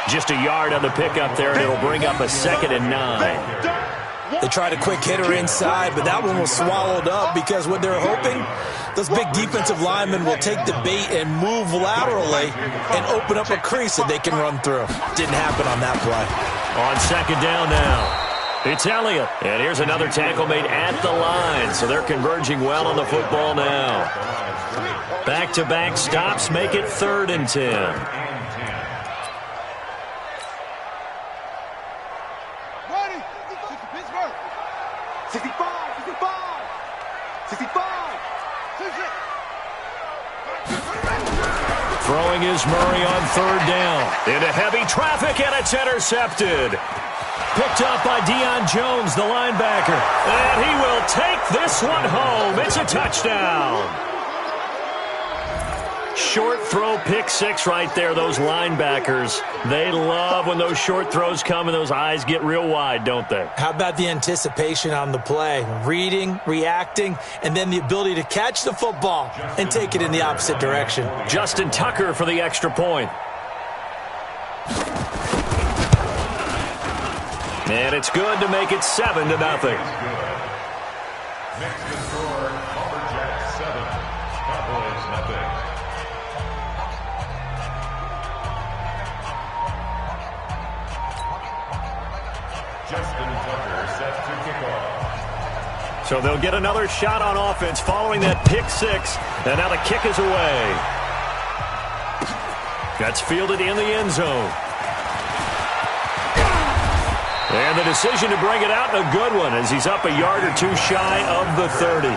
Just a yard on the pickup there, and it'll bring up a 2nd and 9. They tried a quick hitter inside, but that one was swallowed up because what they're hoping, those big defensive linemen will take the bait and move laterally and open up a crease that they can run through. Didn't happen on that play. On 2nd down now. It's Elliott. And here's another tackle made at the line. So they're converging well on the football now. Back-to-back stops make it 3rd and 10. Ready? 65. Throwing is Murray on 3rd down. Into heavy traffic, and it's intercepted. Picked up by Deion Jones, the linebacker. And he will take this one home. It's a touchdown. Short throw, pick 6 right there. Those linebackers, they love when those short throws come and those eyes get real wide, don't they? How about the anticipation on the play? Reading, reacting, and then the ability to catch the football and take it in the opposite direction. Justin Tucker for the extra point. And it's good to make it 7-0. Next to score, Lumberjacks 7, Cowboys nothing. Justin Tucker set to kick off. So they'll get another shot on offense following that pick 6. And now the kick is away. That's fielded in the end zone. And the decision to bring it out, a good one, as he's up a yard or 2 shy of the 30.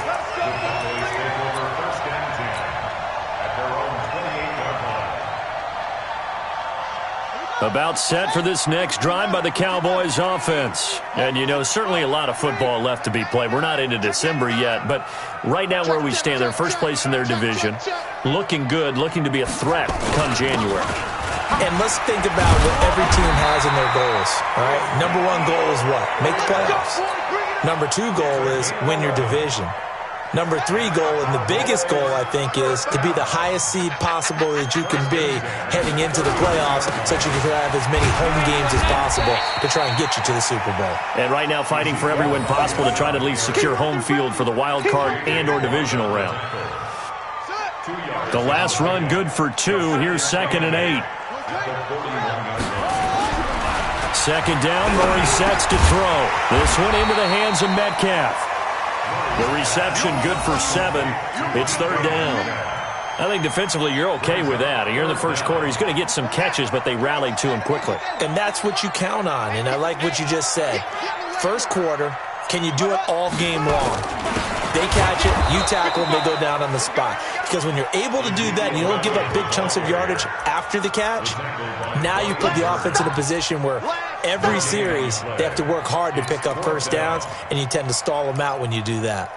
About set for this next drive by the Cowboys offense. And, you know, certainly a lot of football left to be played. We're not into December yet, but right now where we stand, they're first place in their division. Looking good, looking to be a threat come January. And let's think about what every team has in their goals, all right? Number 1 goal is what? Make the playoffs. Number 2 goal is win your division. Number 3 goal, and the biggest goal, I think, is to be the highest seed possible that you can be heading into the playoffs so that you can have as many home games as possible to try and get you to the Super Bowl. And right now fighting for every win possible to try to at least secure home field for the wild card and or divisional round. The last run good for 2. Here's 2nd and 8. 2nd down, Murray sets to throw. This one into the hands of Metcalf. The reception good for 7. It's 3rd down. I think defensively you're okay with that. Here in the first quarter, he's going to get some catches, but they rallied to him quickly. And that's what you count on, and I like what you just said. First quarter, can you do it all game long? They catch it, you tackle them, they go down on the spot. Because when you're able to do that and you don't give up big chunks of yardage after the catch, now you put the offense in a position where every series they have to work hard to pick up first downs, and you tend to stall them out when you do that.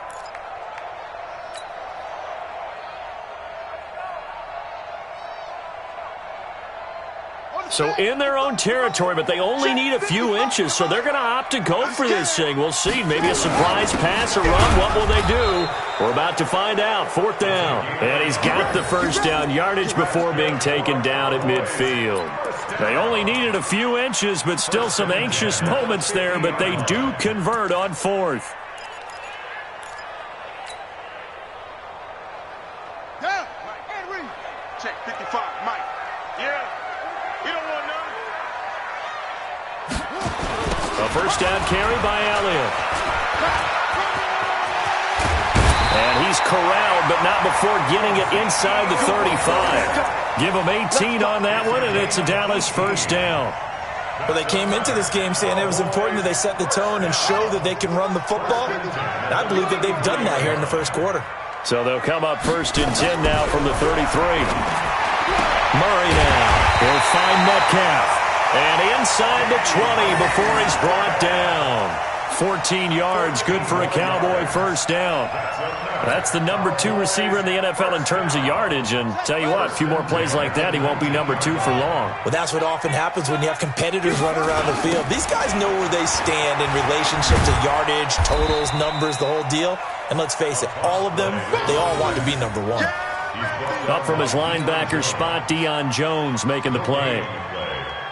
So in their own territory, but they only need a few inches, so they're going to opt to go for this thing. We'll see. Maybe a surprise pass or run. What will they do? We're about to find out. 4th down. And he's got the first down yardage before being taken down at midfield. They only needed a few inches, but still some anxious moments there, but they do convert on 4th. Down. And read. Check 55, Mike. Yeah. You don't want none. A first down carry by Elliott. And he's corralled, but not before getting it inside the 35. Give him 18 on that one, and it's a Dallas first down. Well, they came into this game saying it was important that they set the tone and show that they can run the football. And I believe that they've done that here in the first quarter. So they'll come up 1st and 10 now from the 33. Murray now. He'll find Metcalf. And inside the 20 before he's brought down. 14 yards, good for a Cowboy first down. That's the number 2 receiver in the NFL in terms of yardage. And tell you what, a few more plays like that, he won't be number 2 for long. Well, that's what often happens when you have competitors running around the field. These guys know where they stand in relationship to yardage, totals, numbers, the whole deal. And let's face it, all of them, they all want to be number 1. Up from his linebacker spot, Deion Jones making the play.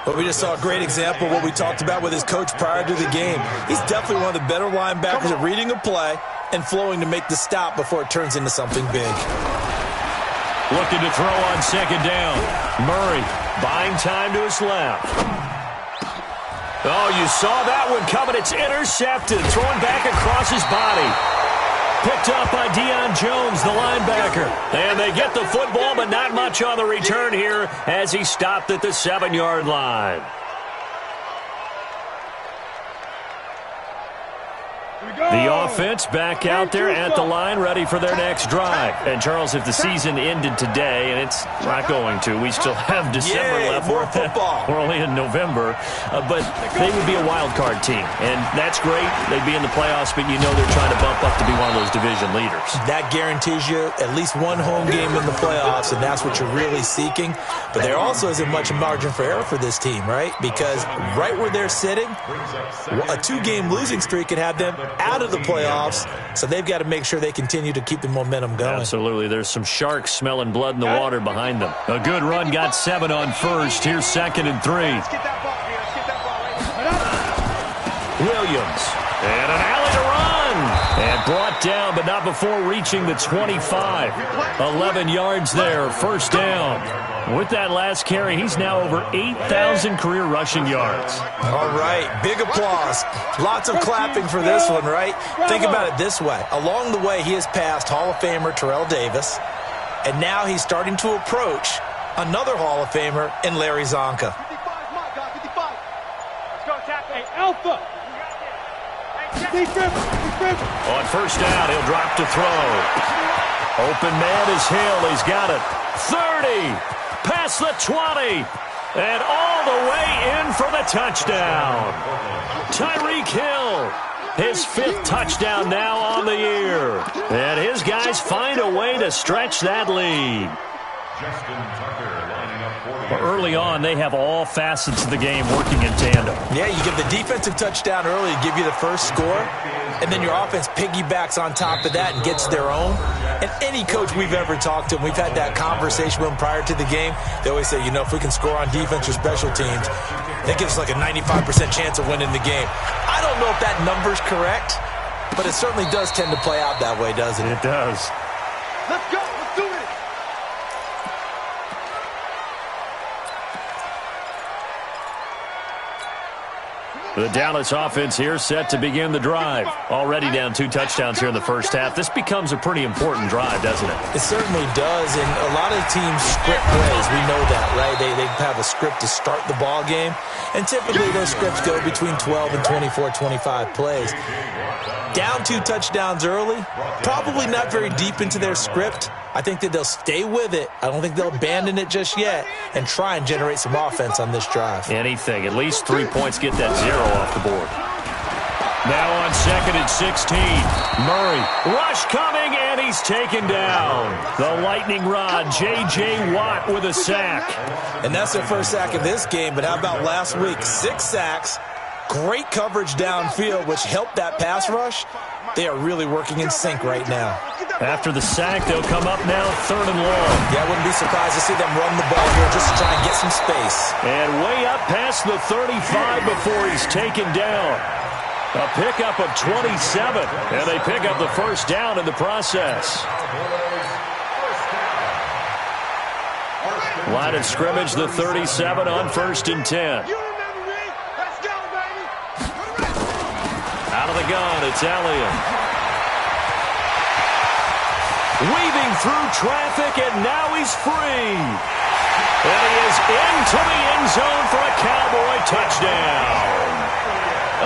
But we just saw a great example of what we talked about with his coach prior to the game. He's definitely one of the better linebackers at reading a play and flowing to make the stop before it turns into something big. Looking to throw on second down. Murray buying time to his left. Oh, you saw that one coming. It's intercepted. Throwing back across his body. Picked up by Deion Jones, the linebacker. And they get the football, but not much on the return here as he stopped at the 7-yard line. The offense back out there at the line, ready for their next drive. And, Charles, if the season ended today, and it's not going to, we still have December left. More football. We're only in November. But they would be a wild card team. And that's great. They'd be in the playoffs, but you know they're trying to bump up to be one of those division leaders. That guarantees you at least one home game in the playoffs, and that's what you're really seeking. But there also isn't much margin for error for this team, right? Because right where they're sitting, a 2-game losing streak could have them out of the playoffs, so they've got to make sure they continue to keep the momentum going. Absolutely. There's some sharks smelling blood in the water behind them. A good run, got 7 on first. Here's 2nd and 3. Williams. And an alley to run. And brought down, but not before reaching the 25. 11 yards there, first down. With that last carry, he's now over 8,000 career rushing yards. All right, big applause. Lots of clapping for this one, right? Think about it this way. Along the way, he has passed Hall of Famer Terrell Davis, and now he's starting to approach another Hall of Famer in Larry Zonka. 55, my God, 55. Let's go, tackle. Hey, Alpha. On first down, he'll drop to throw. Open man is Hill. He's got it. 30. Past the 20. And all the way in for the touchdown. Tyreek Hill. His 5th touchdown now on the year. And his guys find a way to stretch that lead. Early on, they have all facets of the game working in tandem. Yeah, you give the defensive touchdown early to give you the first score, and then your offense piggybacks on top of that and gets their own. And any coach we've ever talked to, and we've had that conversation with them prior to the game, they always say, you know, if we can score on defense or special teams, that gives us like a 95% chance of winning the game. I don't know if that number's correct, but it certainly does tend to play out that way, doesn't it? It does. Let's go. Let's do it. The Dallas offense here set to begin the drive. Already down 2 touchdowns here in the first half. This becomes a pretty important drive, doesn't it? It certainly does, and a lot of teams script plays. We know that, right? They have a script to start the ball game, and typically those scripts go between 12 and 24, 25 plays. Down 2 touchdowns early, probably not very deep into their script. I think that they'll stay with it. I don't think they'll abandon it just yet and try and generate some offense on this drive. Anything. At least 3 points, get that 0 off the board. Now on 2nd and 16. Murray. Rush coming, and he's taken down. The lightning rod, J.J. Watt with a sack. And that's their first sack of this game, but how about last week? 6 sacks. Great coverage downfield, which helped that pass rush. They are really working in sync right now. After the sack, they'll come up now 3rd and long. Yeah, I wouldn't be surprised to see them run the ball here just to try and get some space. And way up past the 35 before he's taken down. A pickup of 27, and they pick up the first down in the process. Line of scrimmage, the 37 on 1st and 10. Out of the gun, it's Elliott. Weaving through traffic, and now he's free. And he is into the end zone for a Cowboy touchdown.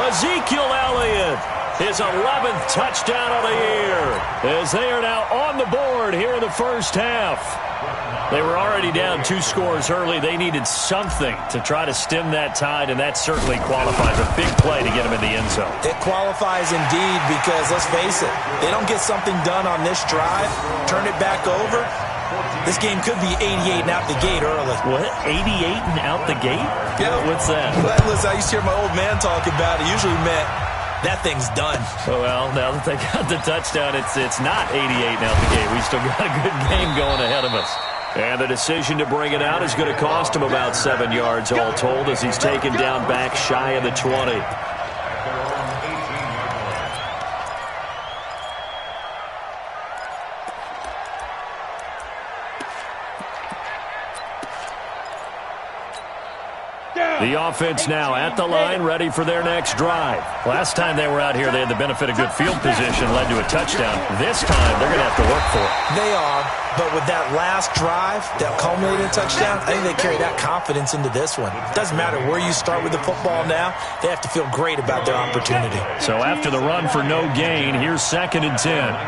Ezekiel Elliott, his 11th touchdown of the year, as they are now on the board here in the first half. They were already down 2 scores early. They needed something to try to stem that tide, and that certainly qualifies. A big play to get him in the end zone. It qualifies indeed because, let's face it, they don't get something done on this drive, turn it back over, this game could be 88 and out the gate early. What? 88 and out the gate? Yeah. What's that? Well, listen, I used to hear my old man talk about it. Usually meant that thing's done. Well, now that they got the touchdown, it's not 88 and out the gate. We still got a good game going ahead of us. And the decision to bring it out is going to cost him about 7 yards all told as he's taken down back shy of the 20. The offense now at the line, ready for their next drive. Last time they were out here, they had the benefit of good field position, led to a touchdown. This time, they're going to have to work for it. They are, but with that last drive that culminated in a touchdown, I think they carry that confidence into this one. It doesn't matter where you start with the football now. They have to feel great about their opportunity. So after the run for no gain, here's 2nd and 10.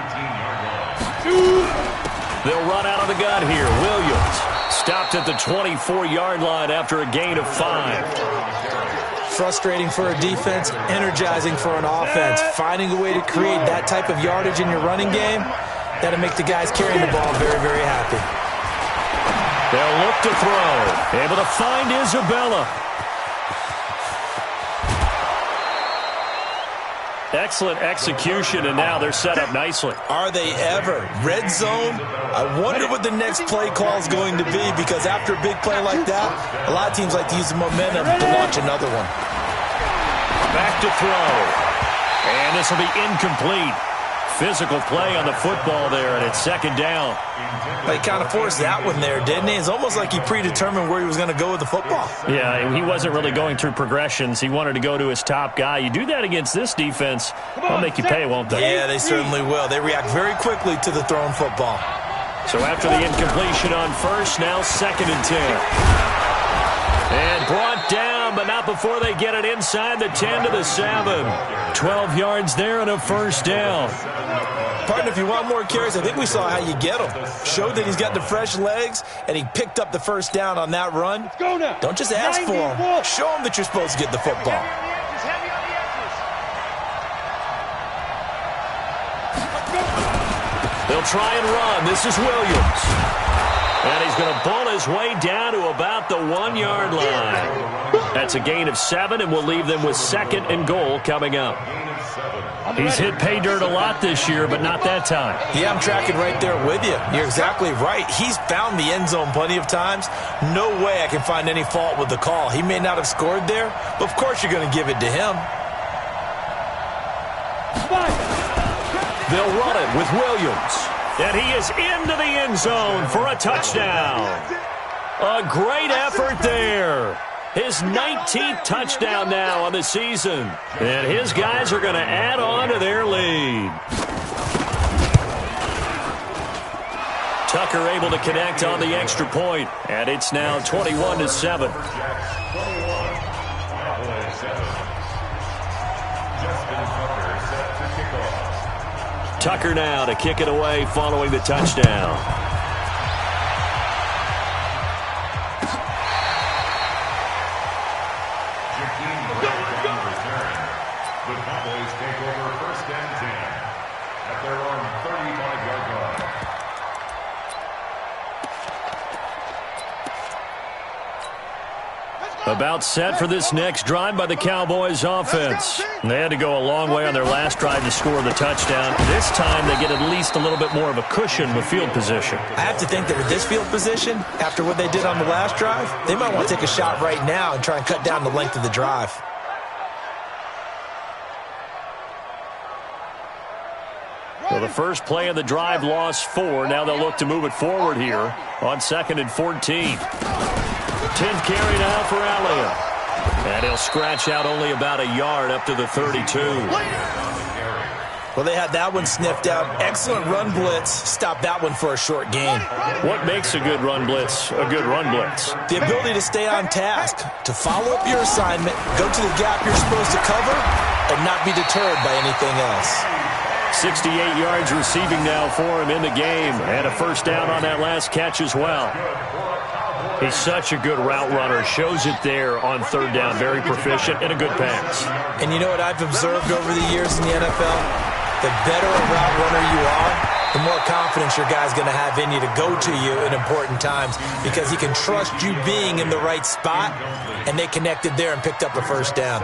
They'll run out of the gun here. Williams stopped at the 24-yard line after a gain of 5. Frustrating for a defense, energizing for an offense. Finding a way to create that type of yardage in your running game, that'll make the guys carrying the ball very, very happy. They'll look to throw. Able to find Isabella. Excellent execution, and now they're set up nicely. Are they ever? Red zone? I wonder what the next play call is going to be, because after a big play like that, a lot of teams like to use the momentum to launch another one. Back to throw. And this will be incomplete. Physical play on the football there, and it's 2nd down. He kind of forced that one there, didn't he? It's almost like he predetermined where he was going to go with the football. Yeah, he wasn't really going through progressions. He wanted to go to his top guy. You do that against this defense, they'll make you pay, won't they? Yeah, they certainly will. They react very quickly to the thrown football. So after the incompletion on first, now 2nd and 10. And brought down, but not before they get it inside the 10 to the 7. 12 yards there and a first down. Partner, if you want more carries, I think we saw how you get him. Showed that he's got the fresh legs, and he picked up the first down on that run. Don't just ask for him. Show him that you're supposed to get the football. They'll try and run. This is Williams. And he's going to bull his way down to about the 1-yard line. That's a gain of 7, and we'll leave them with 2nd and goal coming up. He's hit pay dirt a lot this year, but not that time. Yeah, I'm tracking right there with you. You're exactly right. He's found the end zone plenty of times. No way I can find any fault with the call. He may not have scored there, but of course you're going to give it to him. They'll run it with Williams. And he is into the end zone for a touchdown. A great effort there. His 19th touchdown now on the season. And his guys are going to add on to their lead. Tucker able to connect on the extra point. And it's now 21-7. Tucker now to kick it away following the touchdown. The Cowboys take over 1st and 10 at their own 35-yard line. About set for this next drive by the Cowboys offense. They had to go a long way on their last drive to score the touchdown. This time they get at least a little bit more of a cushion with field position. I have to think that with this field position, after what they did on the last drive, they might want to take a shot right now and try and cut down the length of the drive. So the first play of the drive lost 4. Now they'll look to move it forward here on 2nd and 14. 10th carry now for Elliott. And he'll scratch out only about a yard up to the 32. Well, they had that one sniffed out. Excellent run blitz. Stop that one for a short gain. What makes a good run blitz a good run blitz? The ability to stay on task, to follow up your assignment, go to the gap you're supposed to cover, and not be deterred by anything else. 68 yards receiving now for him in the game. And a first down on that last catch as well. He's such a good route runner. Shows it there on 3rd down. Very proficient and a good pass. And you know what I've observed over the years in the NFL? The better a route runner you are, the more confidence your guy's going to have in you to go to you in important times, because he can trust you being in the right spot, and they connected there and picked up a first down.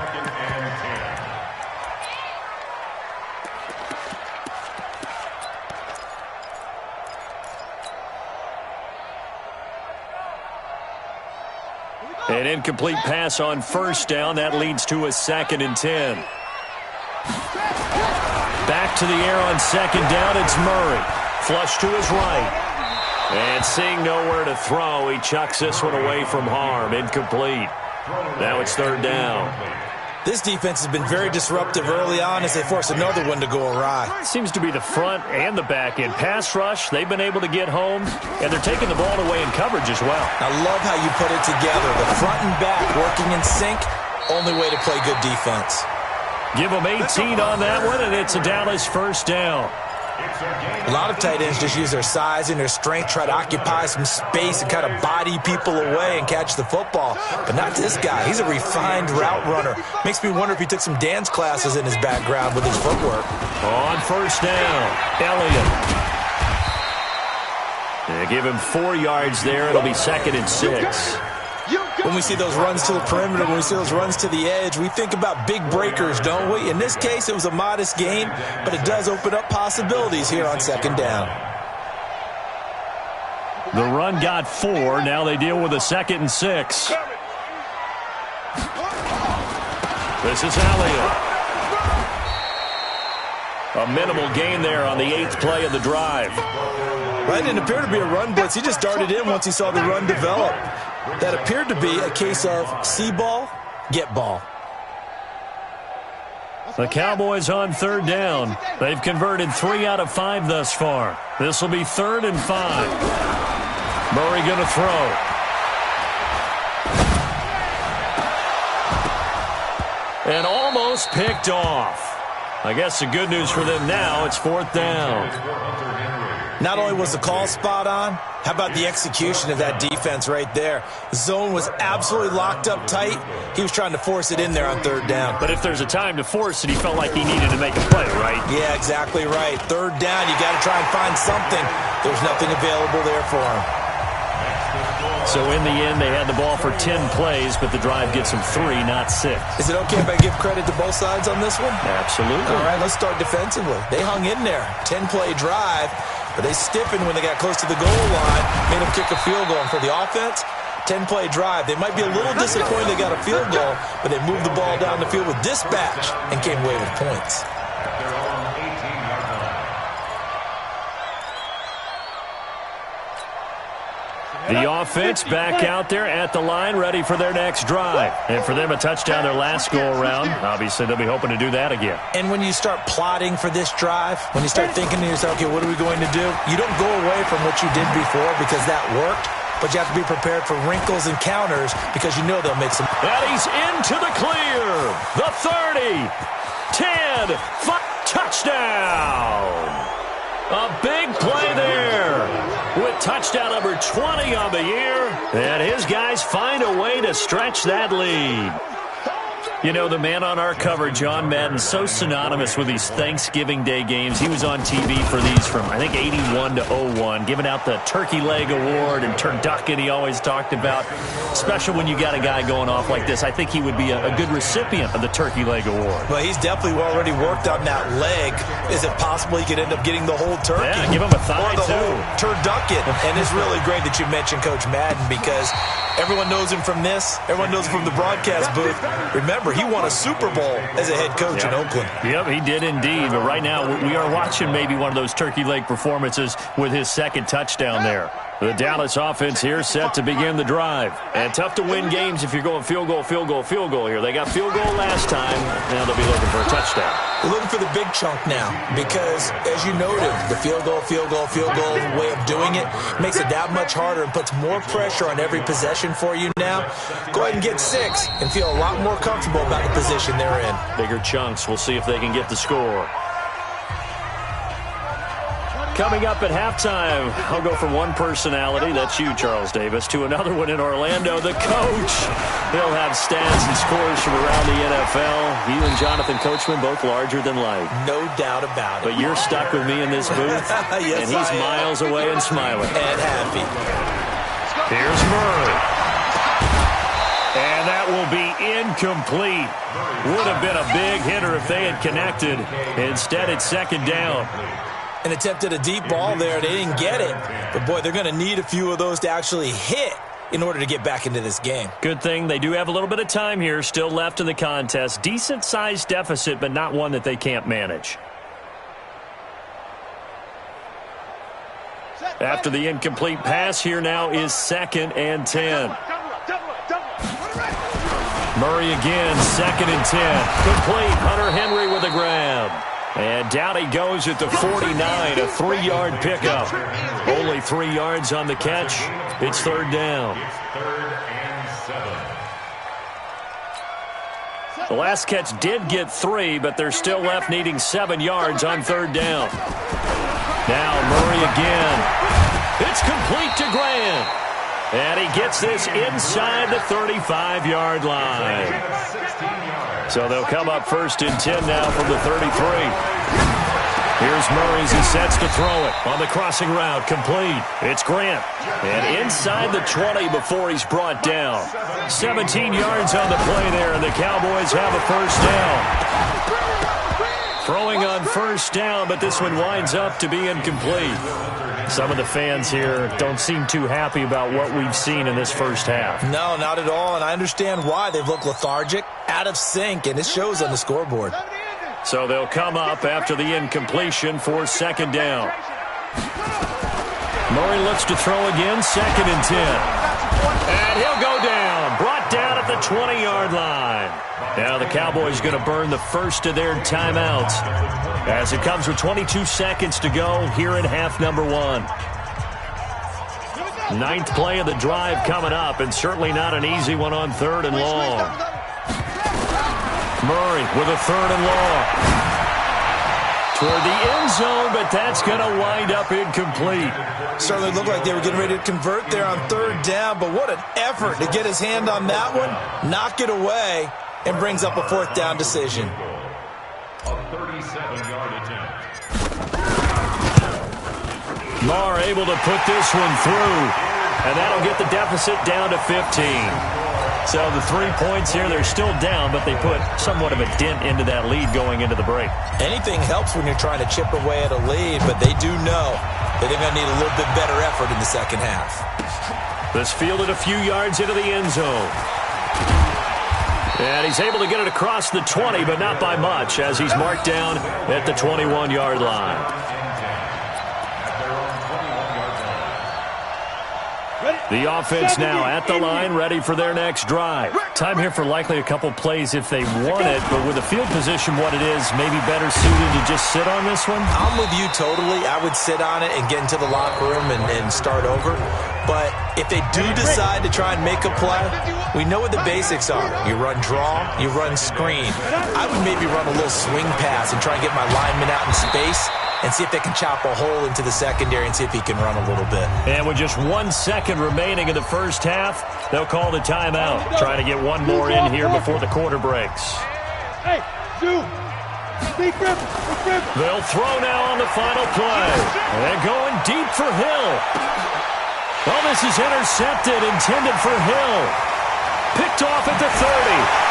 An incomplete pass on first down. That leads to a 2nd and 10. Back to the air on 2nd down. It's Murray. Flush to his right. And seeing nowhere to throw, he chucks this one away from harm. Incomplete. Now it's 3rd down. This defense has been very disruptive early on as they force another one to go awry. Seems to be the front and the back end. Pass rush, they've been able to get home, and they're taking the ball away in coverage as well. I love how you put it together. The front and back working in sync, only way to play good defense. Give them 18 on that one, and it's a Dallas 1st down. A lot of tight ends just use their size and their strength, try to occupy some space and kind of body people away and catch the football. But not this guy. He's a refined route runner. Makes me wonder if he took some dance classes in his background with his footwork. On 1st down, Elliott. They give him 4 yards there. It'll be 2nd and 6. When we see those runs to the perimeter, when we see those runs to the edge, we think about big breakers, don't we? In this case, it was a modest gain, but it does open up possibilities here on 2nd down. The run got 4. Now they deal with a 2nd and 6. This is Elliott. A minimal gain there on the 8th play of the drive. Right, didn't appear to be a run blitz. He just darted in once he saw the run develop. That appeared to be a case of see ball, get ball. The Cowboys on 3rd down. They've converted 3 out of 5 thus far. This will be 3rd and 5. Murray going to throw. And almost picked off. I guess the good news for them now, it's 4th down. Not only was the call spot on, how about the execution of that defense right there? The zone was absolutely locked up tight. He was trying to force it in there on 3rd down. But if there's a time to force it, he felt like he needed to make a play, right? Yeah, exactly right. 3rd down, you got to try and find something. There's nothing available there for him. So in the end, they had the ball for 10 plays, but the drive gets them 3, not 6. Is it okay if I give credit to both sides on this one? Absolutely. All right, let's start defensively. They hung in there. 10-play drive, but they stiffened when they got close to the goal line, made them kick a field goal. And for the offense, 10-play drive. They might be a little disappointed they got a field goal, but they moved the ball down the field with dispatch and came away with points. The offense back out there at the line, ready for their next drive. And for them, a touchdown their last go-around. Obviously, they'll be hoping to do that again. And when you start plotting for this drive, when you start thinking to yourself, okay, what are we going to do? You don't go away from what you did before because that worked, but you have to be prepared for wrinkles and counters because you know they'll make some. And he's into the clear. The 30, 10, 5, touchdown. A big play there with touchdown number 20 on the year. And his guys find a way to stretch that lead. You know, the man on our cover, John Madden, so synonymous with these Thanksgiving Day games. He was on TV for these from, I think, 81 to 01, giving out the Turkey Leg Award and turducken he always talked about. Special when you got a guy going off like this. I think he would be a good recipient of the Turkey Leg Award. Well, he's definitely already worked on that leg. Is it possible he could end up getting the whole turkey? Yeah, give him a thigh, or the too. whole turducken. And it's really great that you mentioned Coach Madden because everyone knows him from this. Everyone knows him from the broadcast booth. Remember, he won a Super Bowl as a head coach in Oakland. Yep, he did indeed. But right now, we are watching maybe one of those turkey leg performances with his 2nd touchdown there. The Dallas offense here set to begin the drive. And tough to win games if you're going field goal, field goal, field goal here. They got field goal last time. Now they'll be looking for a touchdown. They're looking for the big chunk now because, as you noted, the field goal way of doing it makes it that much harder and puts more pressure on every possession for you now. Go ahead and get 6 and feel a lot more comfortable about the position they're in. Bigger chunks. We'll see if they can get the score. Coming up at halftime, I'll go from one personality, that's you, Charles Davis, to another one in Orlando, the coach. He'll have stats and scores from around the NFL. You and Jonathan Coachman, both larger than life. No doubt about it. But you're stuck with me in this booth, yes, and he's miles away and smiling. And happy. Here's Murray. And that will be incomplete. Would have been a big hitter if they had connected. Instead, it's 2nd down. And attempted a deep ball there. They didn't get it. But, boy, they're going to need a few of those to actually hit in order to get back into this game. Good thing they do have a little bit of time here still left in the contest. Decent-sized deficit, but not one that they can't manage. After the incomplete pass, here now is 2nd and 10. Murray again, 2nd and 10. Complete. Hunter Henry with a grab. And down he goes at the 49, a 3-yard pickup. Only 3 yards on the catch. It's 3rd down. It's 3rd and 7. The last catch did get 3, but they're still left needing 7 yards on 3rd down. Now Murray again. It's complete to Grant. And he gets this inside the 35-yard line. So they'll come up 1st and 10 now from the 33. Here's Murray as he sets to throw it. On the crossing route, complete. It's Grant. And inside the 20 before he's brought down. 17 yards on the play there, and the Cowboys have a 1st down. Throwing on 1st down, but this one winds up to be incomplete. Some of the fans here don't seem too happy about what we've seen in this first half. No, not at all, and I understand why. They've looked lethargic, out of sync, and it shows on the scoreboard. So they'll come up after the incompletion for 2nd down. Murray looks to throw again, 2nd and 10. And he'll go down, brought down at the 20-yard line. Now the Cowboys going to burn the first of their timeouts as it comes with 22 seconds to go here in half number 1. 9th play of the drive coming up, and certainly not an easy one on 3rd and long. Murray with a 3rd and long. Toward the end zone, but that's going to wind up incomplete. Certainly looked like they were getting ready to convert there on 3rd down, but what an effort to get his hand on that one, knock it away, and brings up a 4th down decision. A 37-yard attempt. Marr able to put this one through, and that'll get the deficit down to 15. So the 3 points here, they're still down, but they put somewhat of a dent into that lead going into the break. Anything helps when you're trying to chip away at a lead, but they do know that they're going to need a little bit better effort in the second half. This fielded a few yards into the end zone. And he's able to get it across the 20, but not by much, as he's marked down at the 21-yard line. The offense now at the line, ready for their next drive. Time here for likely a couple plays if they want it, but with the field position what it is, maybe better suited to just sit on this one? I'm with you totally. I would sit on it and get into the locker room and start over. But if they do decide to try and make a play, we know what the basics are. You run draw, you run screen. I would maybe run a little swing pass and try and get my lineman out in space and see if they can chop a hole into the secondary and see if he can run a little bit. And with just 1 second remaining in the first half, they'll call the timeout, trying to get one more in here before the quarter breaks. They'll throw now on the final play. And going deep for Hill. Well, this is intercepted, intended for Hill. Picked off at the 30.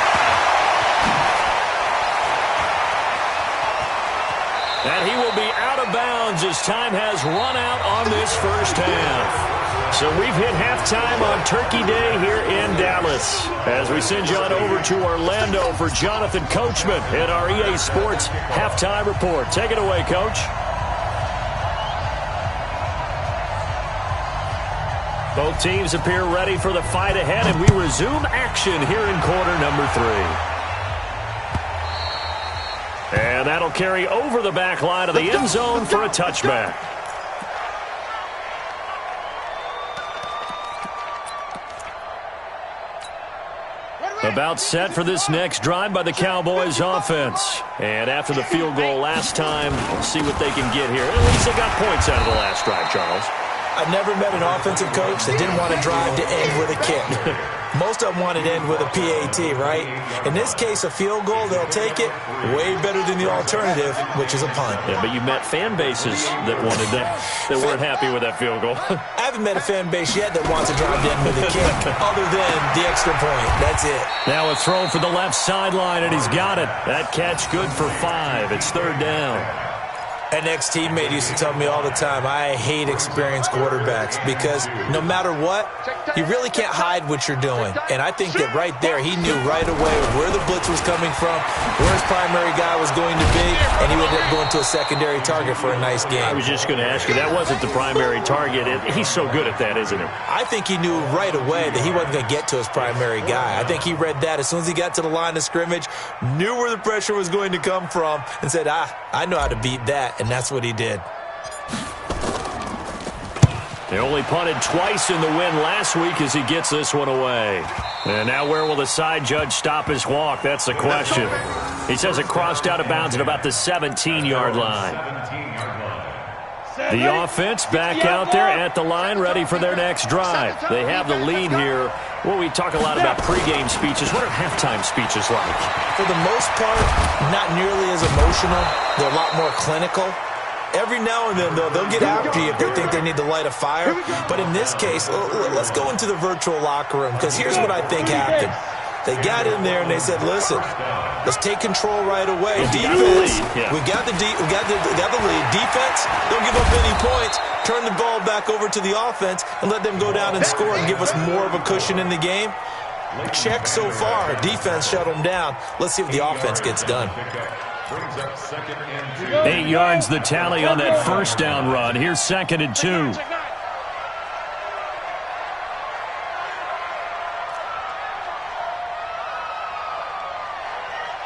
And he will be out of bounds as time has run out on this first half. So we've hit halftime on Turkey Day here in Dallas. As we send you on over to Orlando for Jonathan Coachman in our EA Sports Halftime Report. Take it away, Coach. Both teams appear ready for the fight ahead, and we resume action here in quarter number 3. And that'll carry over the back line of the end zone for a touchback. About set for this next drive by the Cowboys offense. And after the field goal last time, we'll see what they can get here. At least they got points out of the last drive, Charles. I've never met an offensive coach that didn't want to drive to end with a kick. Most of them want it to end with a PAT, right? In this case, a field goal, they'll take it way better than the alternative, which is a punt. Yeah, but you met fan bases that wanted that weren't happy with that field goal. I haven't met a fan base yet that wants to drive to end with a kick, other than the extra point. That's it. Now a throw for the left sideline, and he's got it. That catch good for 5. It's 3rd down. An ex-teammate used to tell me all the time, I hate experienced quarterbacks because no matter what, you really can't hide what you're doing. And I think that right there, he knew right away where the blitz was coming from, where his primary guy was going to be, and he would end up going to a secondary target for a nice game. I was just going to ask you, that wasn't the primary target. He's so good at that, isn't he? I think he knew right away that he wasn't going to get to his primary guy. I think he read that as soon as he got to the line of scrimmage, knew where the pressure was going to come from, and said, I know how to beat that. And that's what he did. They only punted twice in the win last week as he gets this one away. And now where will the side judge stop his walk? That's the question. He says it crossed out of bounds at about the 17-yard line. The offense back out there at the line, ready for their next drive. They have the lead here. Well, we talk a lot about pregame speeches. What are halftime speeches like? For the most part, not nearly as emotional. They're a lot more clinical. Every now and then, though, they'll get after you if they think they need to light a fire. But in this case, let's go into the virtual locker room, because here's what I think happened. They got in there and they said, listen, let's take control right away. Defense, we got the lead. Defense, don't give up any points. Turn the ball back over to the offense and let them go down and score and give us more of a cushion in the game. Check so far. Defense shut them down. Let's see if the offense gets done. 8 yards the tally on that first down run. Here's 2nd and 2.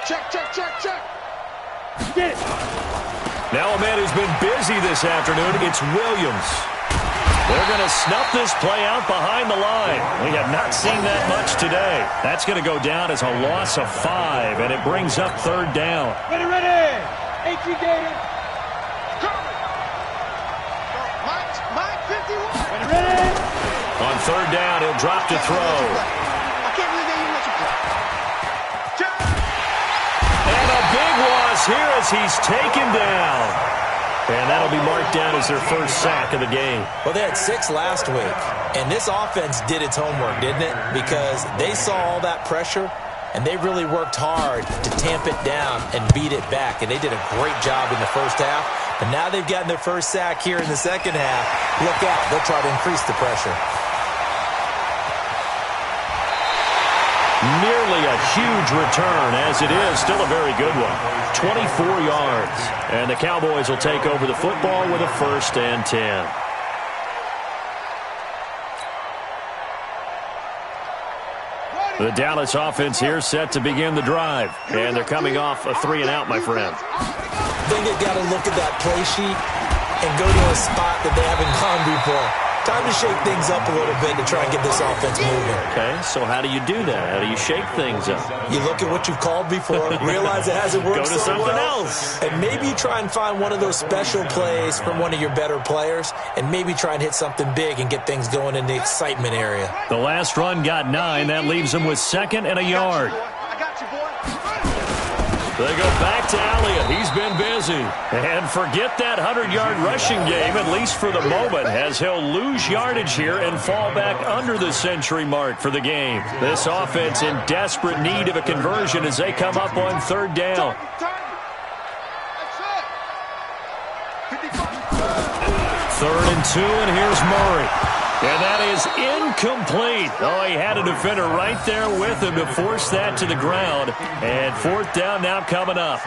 Check. Get it. Now a man who's been busy this afternoon, it's Williams. They're going to snuff this play out behind the line. We have not seen that much today. That's going to go down as a loss of 5, and it brings up 3rd down. Ready. HG Gator. Mike 51. Ready. On 3rd down, he'll drop to throw. I can't believe they even let you play. And a big loss here as he's taken down. And that'll be marked down as their first sack of the game. Well, they had 6 last week, and this offense did its homework, didn't it? Because they saw all that pressure, and they really worked hard to tamp it down and beat it back, and they did a great job in the first half. But now they've gotten their first sack here in the second half. Look out. They'll try to increase the pressure. Nearly a huge return, as it is still a very good one. 24 yards. And the Cowboys will take over the football with a 1st and 10. The Dallas offense here set to begin the drive. And they're coming off a 3-and-out, my friend. I think they've got to look at that play sheet and go to a spot that they haven't gone before. Time to shake things up a little bit to try and get this offense moving. Okay, so how do you do that? How do you shake things up? You look at what you've called before, realize it hasn't worked Go to so something well, else. and maybe try and find one of those special plays from one of your better players, and maybe try and hit something big and get things going in the excitement area. The last run got 9. That leaves them with 2nd and a yard. I got you, boy. They go back to Elliott. He's been busy. And forget that 100-yard rushing game, at least for the moment, as he'll lose yardage here and fall back under the century mark for the game. This offense in desperate need of a conversion as they come up on 3rd down. That's it. 3rd and 2, and here's Murray. And that is incomplete. Oh, he had a defender right there with him to force that to the ground. And 4th down now coming up.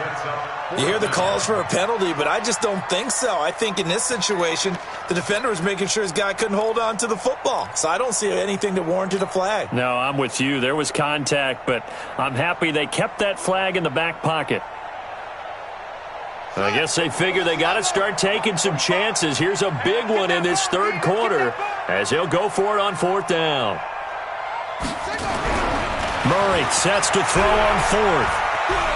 You hear the calls for a penalty, but I just don't think so. I think in this situation, the defender was making sure his guy couldn't hold on to the football. So I don't see anything that warranted a flag. No, I'm with you. There was contact, but I'm happy they kept that flag in the back pocket. I guess they figure they got to start taking some chances. Here's a big one in this 3rd quarter as he'll go for it on 4th down. Murray sets to throw on 4th.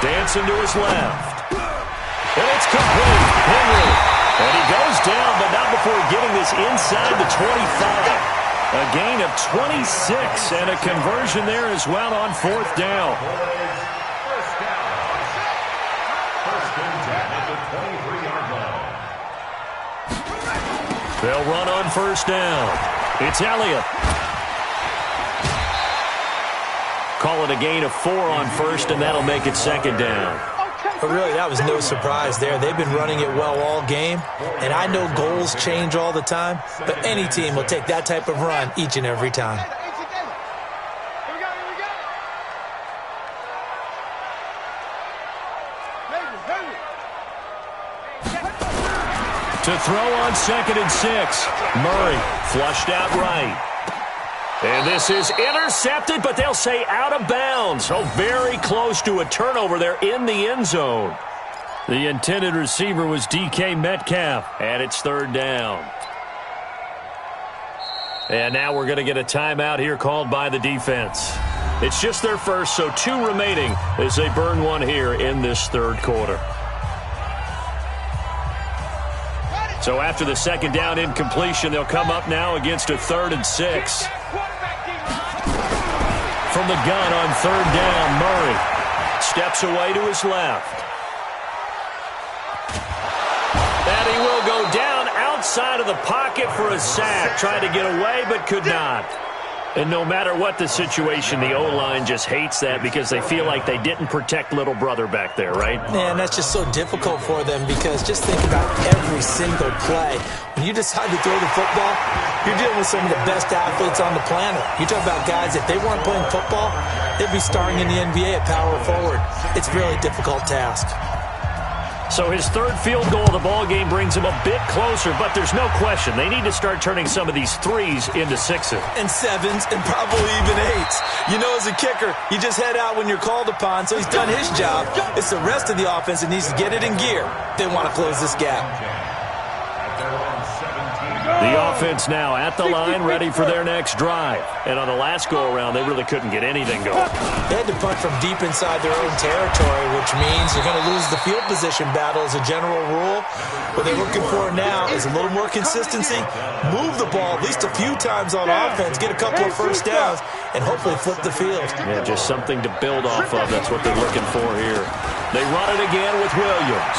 Dancing to his left. And it's complete. Henry. And he goes down, but not before getting this inside the 25. A gain of 26 and a conversion there as well on 4th down. They'll run on 1st down. It's Elliott. Call it a gain of 4 on 1st, and that'll make it 2nd down. But really, that was no surprise there. They've been running it well all game, and I know goals change all the time, but any team will take that type of run each and every time. To throw on 2nd and 6. Murray flushed out right. And this is intercepted, but they'll say out of bounds. Oh, very close to a turnover there in the end zone. The intended receiver was DK Metcalf, and it's 3rd down. And now we're going to get a timeout here called by the defense. It's just their first, so 2 remaining as they burn one here in this 3rd quarter. So after the 2nd down incompletion, they'll come up now against a 3rd and 6. From the gun on 3rd down, Murray steps away to his left. And he will go down outside of the pocket for a sack. Tried to get away, but could not. And no matter what the situation, the O-line just hates that because they feel like they didn't protect little brother back there, right? Man, that's just so difficult for them because just think about every single play. When you decide to throw the football, you're dealing with some of the best athletes on the planet. You talk about guys, if they weren't playing football, they'd be starring in the NBA at power forward. It's a really difficult task. So his 3rd field goal of the ball game brings him a bit closer, but there's no question they need to start turning some of these 3s into 6s. And 7s and probably even 8s. You know, as a kicker, you just head out when you're called upon, so he's done his job. It's the rest of the offense that needs to get it in gear. They want to close this gap. The offense now at the line, ready for their next drive. And on the last go-around, they really couldn't get anything going. They had to punt from deep inside their own territory, which means you're going to lose the field position battle as a general rule. What they're looking for now is a little more consistency, move the ball at least a few times on offense, get a couple of 1st downs, and hopefully flip the field. Yeah, just something to build off of. That's what they're looking for here. They run it again with Williams.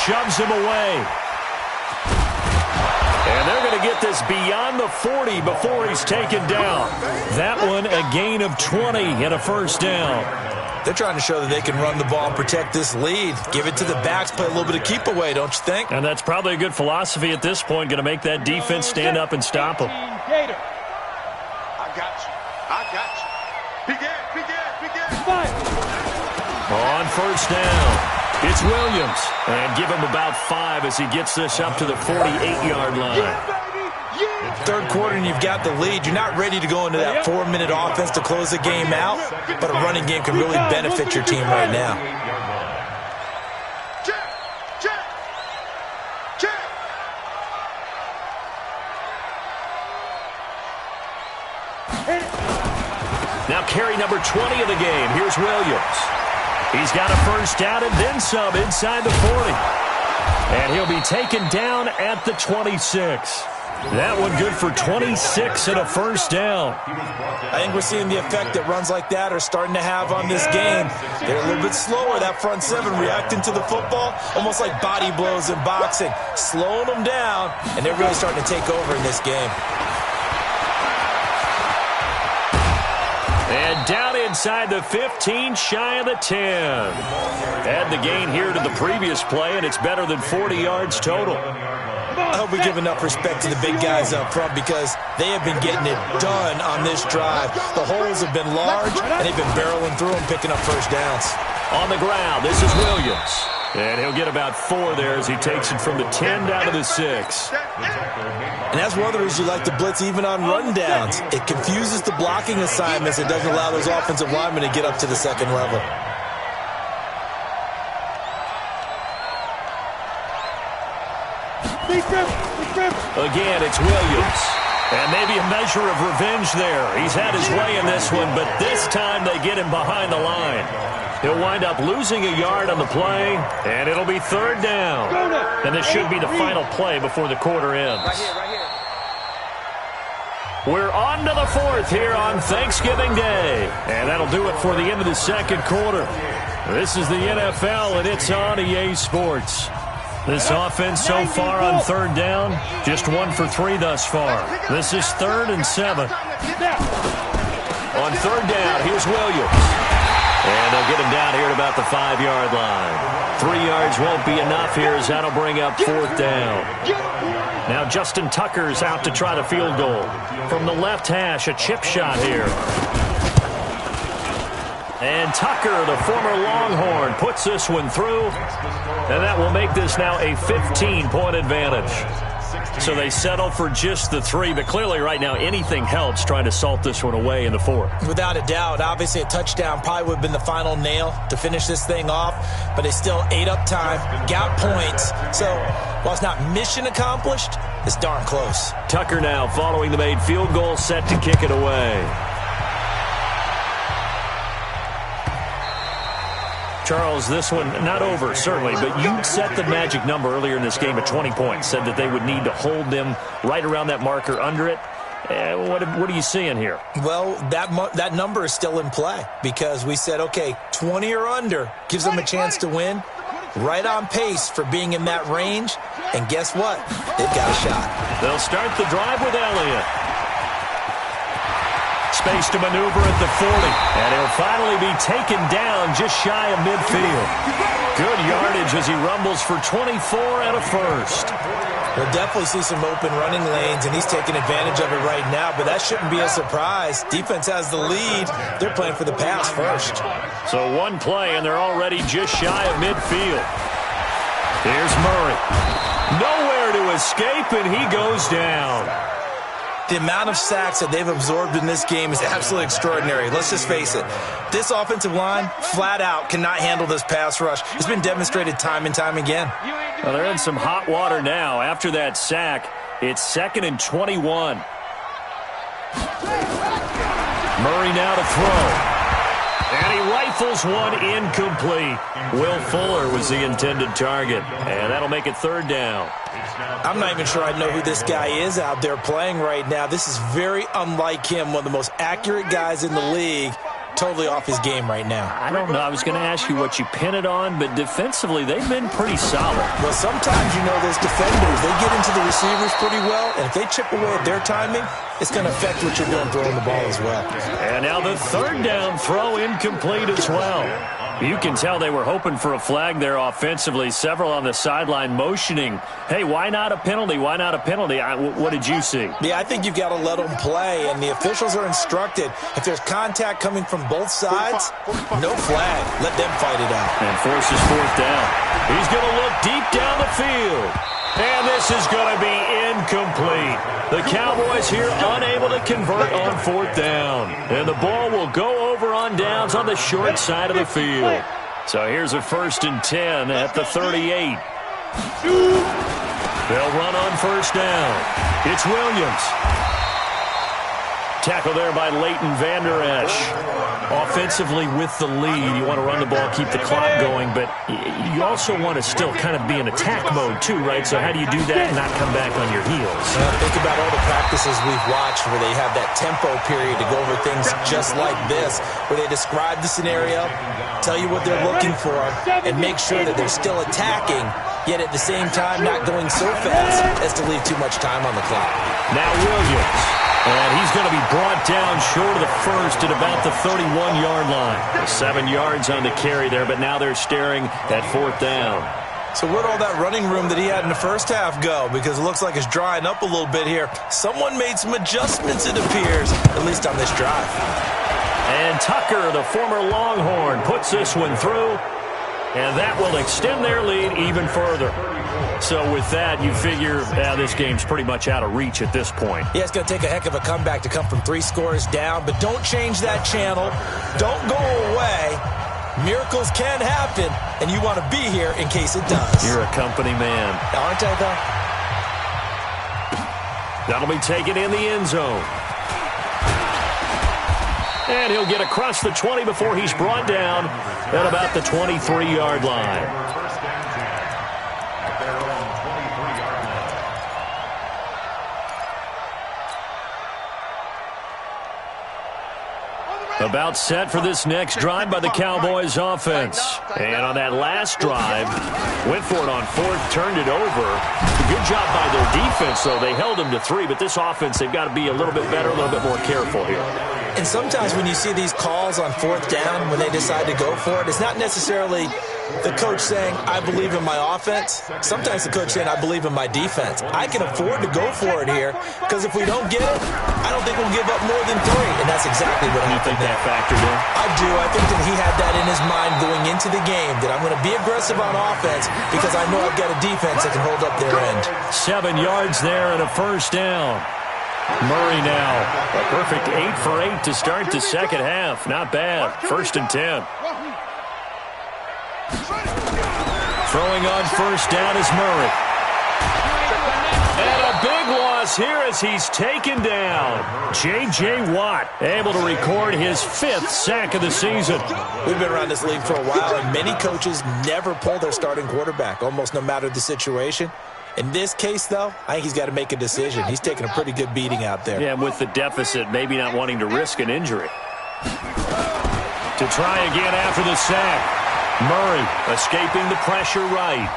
Shoves him away. And they're going to get this beyond the 40 before he's taken down. That one a gain of 20 and a 1st down. They're trying to show that they can run the ball and protect this lead. Give it to the backs, play a little bit of keep away, don't you think? And that's probably a good philosophy at this point, going to make that defense stand up and stop them. I got you. I got you. Begin. On 1st down. It's Williams, and give him about 5 as he gets this up to the 48-yard line. 3rd quarter and you've got the lead. You're not ready to go into that 4-minute offense to close the game out, but a running game can really benefit your team right now. Now carry number 20 of the game. Here's Williams. He's got a 1st down and then some inside the 40. And he'll be taken down at the 26. That one good for 26 and a 1st down. I think we're seeing the effect that runs like that are starting to have on this game. They're a little bit slower, that front 7 reacting to the football, almost like body blows in boxing, slowing them down, and they're really starting to take over in this game. And down inside the 15, shy of the 10. Add the gain here to the previous play, and it's better than 40 yards total. I hope we give enough respect to the big guys up front because they have been getting it done on this drive. The holes have been large, and they've been barreling through them, picking up 1st downs. On the ground, this is Williams. And he'll get about 4 there as he takes it from the 10 down to the 6. And that's one of the reasons you like to blitz even on rundowns. It confuses the blocking assignments. It doesn't allow those offensive linemen to get up to the 2nd level. Again, it's Williams. And maybe a measure of revenge there. He's had his way in this one, but this time they get him behind the line. He'll wind up losing a yard on the play, and it'll be 3rd down. And this should be the final play before the quarter ends. Right here. We're on to the 4th here on Thanksgiving Day. And that'll do it for the end of the 2nd quarter. This is the NFL, and it's on EA Sports. This offense so far on 3rd down, just 1 for 3 thus far. This is 3rd and 7. On 3rd down, here's Williams. And they'll get him down here at about the 5-yard line. 3 yards won't be enough here as that'll bring up 4th down. Now Justin Tucker's out to try the field goal. From the left hash, a chip shot here. And Tucker, the former Longhorn, puts this one through. And that will make this now a 15-point advantage. So they settle for just the 3, but clearly right now anything helps trying to salt this one away in the 4th. Without a doubt, obviously a touchdown probably would have been the final nail to finish this thing off, but they still ate up time, got points. So while it's not mission accomplished, it's darn close. Tucker now following the made field goal, set to kick it away. Charles, this one not over, certainly, but you set the magic number earlier in this game at 20 points, said that they would need to hold them right around that marker under it. What are you seeing here? Well, that number is still in play because we said, okay, 20 or under gives them a chance to win. Right on pace for being in that range, and guess what? They've got a shot. They'll start the drive with Elliott. Space to maneuver at the 40. And he'll finally be taken down just shy of midfield. Good yardage as he rumbles for 24 and a first. We'll definitely see some open running lanes, and he's taking advantage of it right now, but that shouldn't be a surprise. Defense has the lead. They're playing for the pass first. So one play, and they're already just shy of midfield. Here's Murray. Nowhere to escape, and he goes down. The amount of sacks that they've absorbed in this game is absolutely extraordinary. Let's just face it. This offensive line, flat out, cannot handle this pass rush. It's been demonstrated time and time again. Well, they're in some hot water now. After that sack, it's 2nd and 21. Murray now to throw. And he rifles one incomplete. Will Fuller was the intended target. And that'll make it 3rd down. I'm not even sure I know who this guy is out there playing right now. This is very unlike him, one of the most accurate guys in the league. Totally off his game right now. I don't know. I was going to ask you what you pin it on, but defensively, they've been pretty solid. Well, sometimes, you know, those defenders, they get into the receivers pretty well, and if they chip away at their timing, it's going to affect what you're doing throwing the ball as well. And now the 3rd down throw incomplete as well. You can tell they were hoping for a flag there offensively. Several on the sideline motioning, hey, why not a penalty? Why not a penalty? What did you see? Yeah, I think you've got to let them play, and the officials are instructed. If there's contact coming from both sides, no flag. Let them fight it out. And forces 4th down. He's going to look deep down the field. And this is going to be incomplete. The Cowboys here unable to convert on 4th down. And the ball will go over on downs on the short side of the field. So here's a 1st and 10 at the 38. They'll run on 1st down. It's Williams. Tackle there by Leighton Vander Esch. Offensively with the lead, you want to run the ball, keep the clock going, but you also want to still kind of be in attack mode too, right? So how do you do that and not come back on your heels? Think about all the practices we've watched where they have that tempo period to go over things just like this, where they describe the scenario, tell you what they're looking for, and make sure that they're still attacking, yet at the same time not going so fast as to leave too much time on the clock. Now Williams. And he's going to be brought down short of the first at about the 31-yard line. 7 yards on the carry there, but now they're staring at 4th down. So where'd all that running room that he had in the first half go? Because it looks like it's drying up a little bit here. Someone made some adjustments, it appears, at least on this drive. And Tucker, the former Longhorn, puts this one through. And that will extend their lead even further. So with that, you figure this game's pretty much out of reach at this point. Yeah, it's going to take a heck of a comeback to come from 3 scores down, but don't change that channel. Don't go away. Miracles can happen, and you want to be here in case it does. You're a company man. Aren't I, though? That'll be taken in the end zone. And he'll get across the 20 before he's brought down at about the 23-yard line. About set for this next drive by the Cowboys offense. And on that last drive, went for it on 4th, turned it over. Good job by their defense, though. They held them to 3, but this offense, they've got to be a little bit better, a little bit more careful here. And sometimes when you see these calls on fourth down, when they decide to go for it, it's not necessarily the coach saying, I believe in my offense. Sometimes the coach saying, I believe in my defense. I can afford to go for it here because if we don't get it, I don't think we'll give up more than 3. And that's exactly what happened there. You think that factored in? I do. I think that he had that in his mind going into the game, that I'm going to be aggressive on offense because I know I've got a defense that can hold up their end. 7 yards there and a first down. Murray now, a perfect 8 for 8 to start the second half. Not bad. 1st and 10. Throwing on first down is Murray. And a big loss here as he's taken down. J.J. Watt able to record his 5th sack of the season. We've been around this league for a while, and many coaches never pull their starting quarterback, almost no matter the situation. In this case, though, I think he's got to make a decision. He's taking a pretty good beating out there. Yeah, with the deficit, maybe not wanting to risk an injury. To try again after the sack. Murray escaping the pressure right.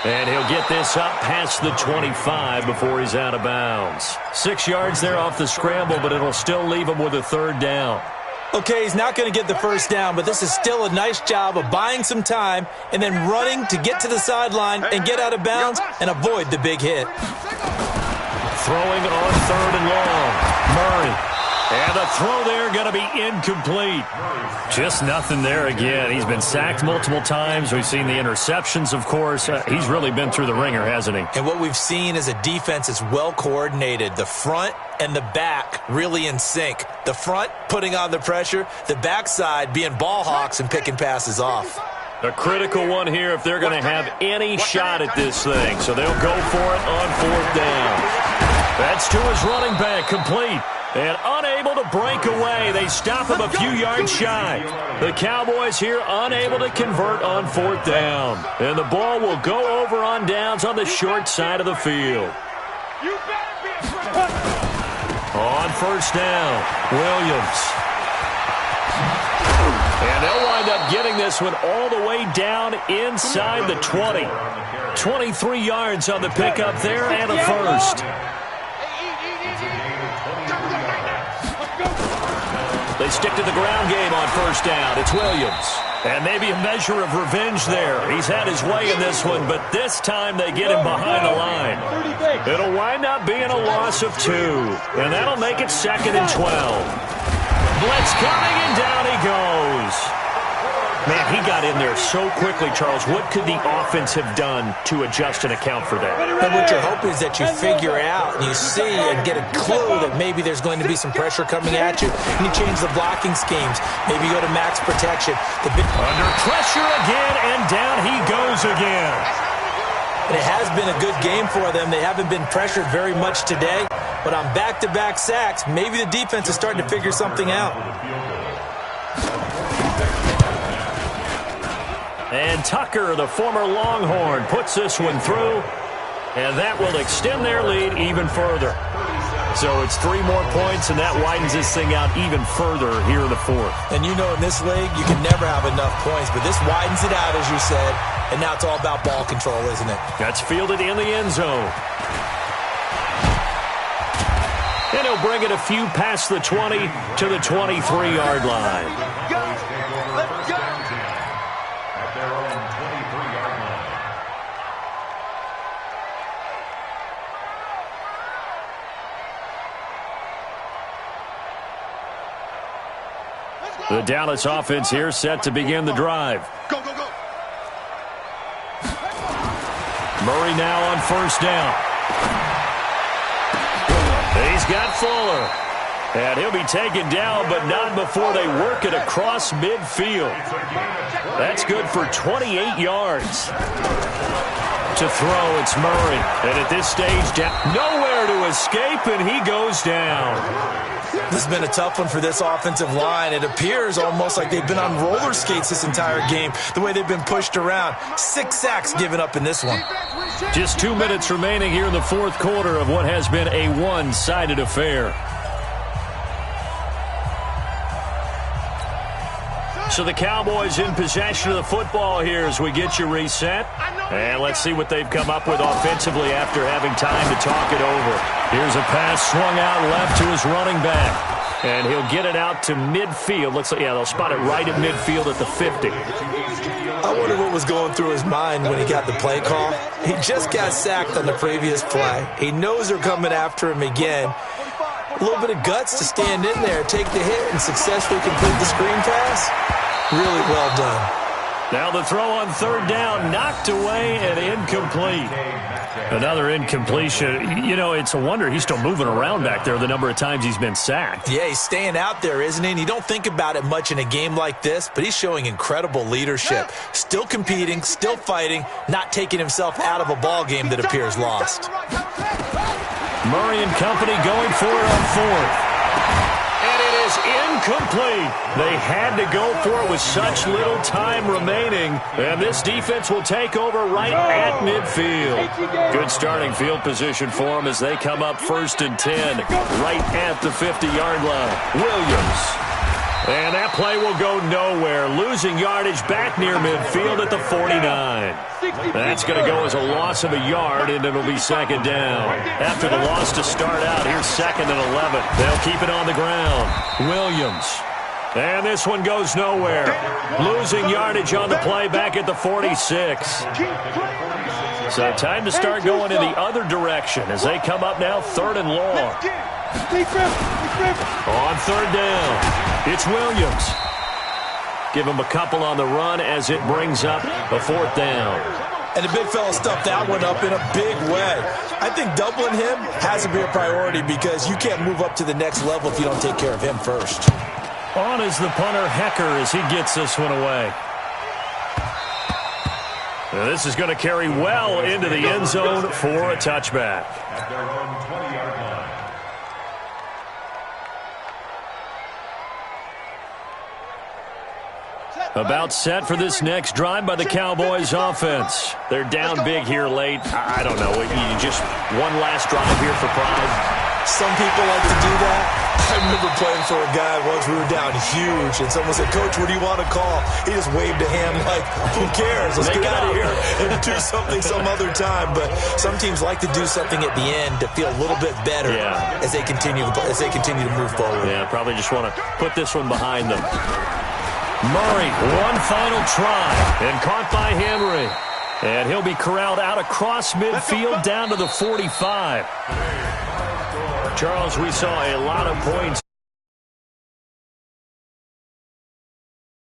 And he'll get this up past the 25 before he's out of bounds. 6 yards there off the scramble, but it'll still leave him with a 3rd down. Okay, he's not going to get the first down, but this is still a nice job of buying some time and then running to get to the sideline and get out of bounds and avoid the big hit. Throwing on 3rd and long. Murray. And the throw there going to be incomplete. Just nothing there again. He's been sacked multiple times. We've seen the interceptions, of course. He's really been through the ringer, hasn't he? And what we've seen is a defense that's well coordinated. The front and the back really in sync. The front putting on the pressure, the backside being ball hawks and picking passes off. A critical one here if they're going to have any shot at this thing. So they'll go for it on 4th down. That's to his running back, complete. And unable to break away. They stop him a few yards shy. The Cowboys here unable to convert on 4th down. And the ball will go over on downs on the short side of the field. On 1st down, Williams. And they'll wind up getting this one all the way down inside the 20. 23 yards on the pickup there and a first. They stick to the ground game on 1st down. It's Williams. And maybe a measure of revenge there. He's had his way in this one, but this time they get him behind the line. It'll wind up being a loss of 2. And that'll make it 2nd and 12. Blitz coming, and down he goes. Man, he got in there so quickly, Charles. What could the offense have done to adjust and account for that? And what you're hoping is that you figure out and you see and get a clue that maybe there's going to be some pressure coming at you, and you change the blocking schemes. Maybe you go to max protection. Under pressure again, and down he goes again. And it has been a good game for them. They haven't been pressured very much today, but on back-to-back sacks, maybe the defense is starting to figure something out. And Tucker, the former Longhorn, puts this one through, and that will extend their lead even further. So it's 3 more points, and that widens this thing out even further here in the 4th. And you know in this league, you can never have enough points, but this widens it out, as you said, and now it's all about ball control, isn't it? That's fielded in the end zone. And he'll bring it a few past the 20 to the 23-yard line. Let's go. At their own 23-yard line. The Dallas offense here set to begin the drive. Go, go, go. Murray now on 1st down. He's got Fuller. And he'll be taken down, but not before they work it across midfield. That's good for 28 yards. To throw, it's Murray. And at this stage, nowhere to escape, and he goes down. This has been a tough one for this offensive line. It appears almost like they've been on roller skates this entire game, the way they've been pushed around. 6 sacks given up in this one. Just 2 minutes remaining here in the 4th quarter of what has been a one-sided affair. So the Cowboys in possession of the football here as we get you reset. And let's see what they've come up with offensively after having time to talk it over. Here's a pass swung out left to his running back. And he'll get it out to midfield. Looks like, yeah, they'll spot it right at midfield at the 50. I wonder what was going through his mind when he got the play call. He just got sacked on the previous play. He knows they're coming after him again. A little bit of guts to stand in there, take the hit, and successfully complete the screen pass. Really well done. Now the throw on third down, knocked away and incomplete. Another incompletion. You know, it's a wonder he's still moving around back there the number of times he's been sacked. Yeah, he's staying out there, isn't he? And you don't think about it much in a game like this, but he's showing incredible leadership. Still competing, still fighting, not taking himself out of a ball game that appears lost. Murray and company going for it on fourth. And it is incomplete. They had to go for it with such little time remaining. And this defense will take over right at midfield. Good starting field position for them as they come up 1st and 10, right at the 50-yard line. Williams. And that play will go nowhere. Losing yardage back near midfield at the 49. That's going to go as a loss of a yard, and it'll be 2nd down. After the loss to start out, here's 2nd and 11. They'll keep it on the ground. Williams. And this one goes nowhere. Losing yardage on the play back at the 46. So time to start going in the other direction as they come up now 3rd and long. On 3rd down, it's Williams. Give him a couple on the run as it brings up a 4th down. And the big fella stuffed that one up in a big way. I think doubling him has to be a priority because you can't move up to the next level if you don't take care of him first. On is the punter, Hecker, as he gets this one away. Now this is going to carry well into the end zone for a touchback. At their own 20-yard line. About set for this next drive by the Cowboys offense. They're down big here late. I don't know. You just one last drive here for pride. Some people like to do that. I remember playing for a guy once. We were down huge, and someone said, "Coach, what do you want to call?" He just waved a hand like, "Who cares? Let's get out of here and do something some other time." But some teams like to do something at the end to feel a little bit better as they continue to move forward. Yeah, probably just want to put this one behind them. Murray, one final try, and caught by Henry. And he'll be corralled out across midfield down to the 45. Charles, we saw a lot of points.